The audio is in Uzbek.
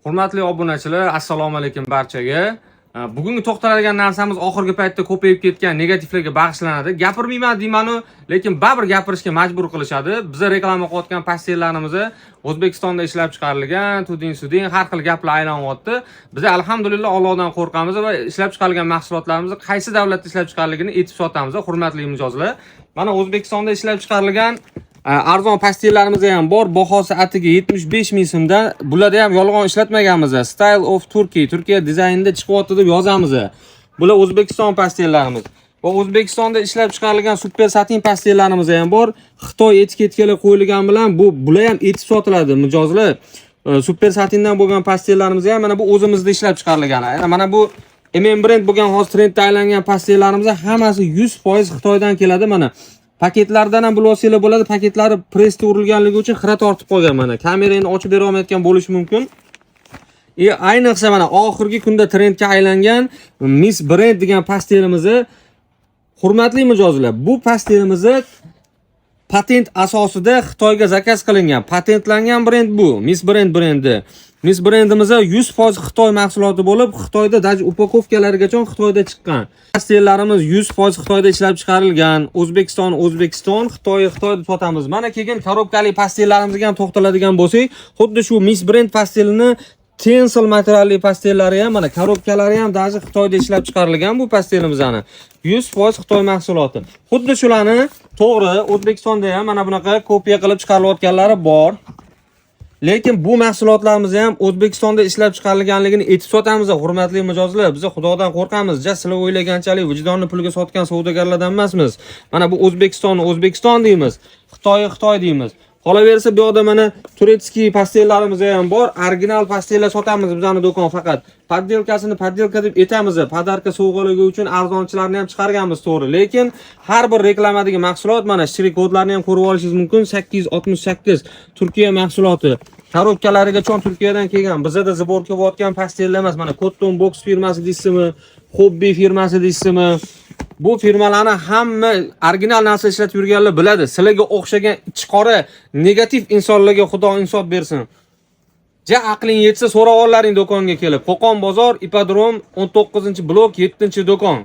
Hurmatli obunachilar, assalomu alaykum barchaga. Bugungi to'xtaladigan narsamiz oxirgi paytda ko'payib ketgan negativlarga bag'ishlanadi. Gapirmayman deymanu, lekin baribir gapirishga majbur qilishadi. Biz reklama qilayotgan pastellarimiz O'zbekistonda ishlab chiqarilgan, tuding har xil gaplar aylanyapti. Biz alhamdulillah Allohdan qo'rqamiz va ishlab chiqarilgan mahsulotlarimizni qaysi davlatda ishlab chiqarilganini aytib sotamiz, hurmatli mijozlar. Mana O'zbekistonda ishlab chiqarilgan arzon pastellarimiz ham bor. Bahosi atiga 75 ming so'mdan. Bularda ham yolg'on ishlatmaganmiz. Style of Turkey, Turkiya dizaynida chiqyapti deb yozamiz. Bular O'zbekiston pastellarimiz. Va O'zbekistonda ishlab chiqarilgan super satin pastellarimiz ham bor. Xitoy etiketkalar qo'yilgan bilan bular ham etib sotiladi mijozlar. Super satindan bo'lgan pastellarimiz ham mana bu o'zimizda ishlab chiqarilgan. Mana bu MM brend bo'lgan hozir trendda aylangan pastellarimiz hammasi 100% Xitoydan keladi mana. Paketlardan ham bilsanglar bo'ladi, paketlari pressda urilganligi uchun xira tortib qolgan mana. Kamerani ochib bera olmayotgan bo'lishi mumkin. Ayniqsa mana oxirgi kunda trendga aylangan Miss Brand degan pastelimizni hurmatli mijozlar, bu pastelimizni patent asosida Xitoyga zakaz qilingan, patentlangan brend bu, Miss Brand brendi. Miss brendimiz 100% Xitoy mahsuloti bo'lib, Xitoyda даже upakovkalarigacha Xitoyda chiqqan. Pastellarimiz 100% Xitoyda ishlab chiqarilgan. O'zbekiston, Xitoyda sotamiz. Mana kelgan korobkali pastellarimizga ham to'xtaladigan bo'lsak, xuddi shu Miss Brand pastelini tensil materialli pastellari ham mana korobkalari ham даже Xitoyda ishlab chiqarilgan bu pastelimizning. 100% Xitoy mahsuloti. Xuddi shularni to'g'ri O'zbekistonda ham mana bunaqa kopiya qilib chiqarilayotganlari bor. Lekin bu mahsulotlarimizni ham O'zbekistonda ishlab chiqarilganligini aytib sotamiz, hurmatli mijozlar. Biz Xudodan qo'rqamiz. Sizlar o'ylaganchalik vijdonni pulga sotgan savdogarlardan emasmiz. Mana bu O'zbekiston deymiz. Xitoy deymiz. Qolaversa bu yoqda mana turetskiy pastellarimiz ham bor. Original pastellar sotamiz bizning do'kon faqat. Poddelka deb aytamiz. Podarka sovg'aligi uchun arzonchilarni ham chiqarganmiz to'g'ri. Lekin har bir reklamadagi mahsulot mana shrik kodlarini ham ko'rib olishingiz mumkin. 868 Turkiya mahsuloti. Korobkalariga chon Turkiyadan kelgan. Bizda zborka bo'layotgan pastellar emas. Mana Cotton Box firmasi deysizmi, Hobby firmasi deysizmi? Bu firmalarni hamma original narsa ishlatib yurganlar biladi. Sizlarga o'xshagan ichqora negativ insonlarga Xudo insof bersin. Aqling yetsa so'ravollaring do'konga kelib. Qo'qon bozor, Ipodrom 19-blok 7-do'kon.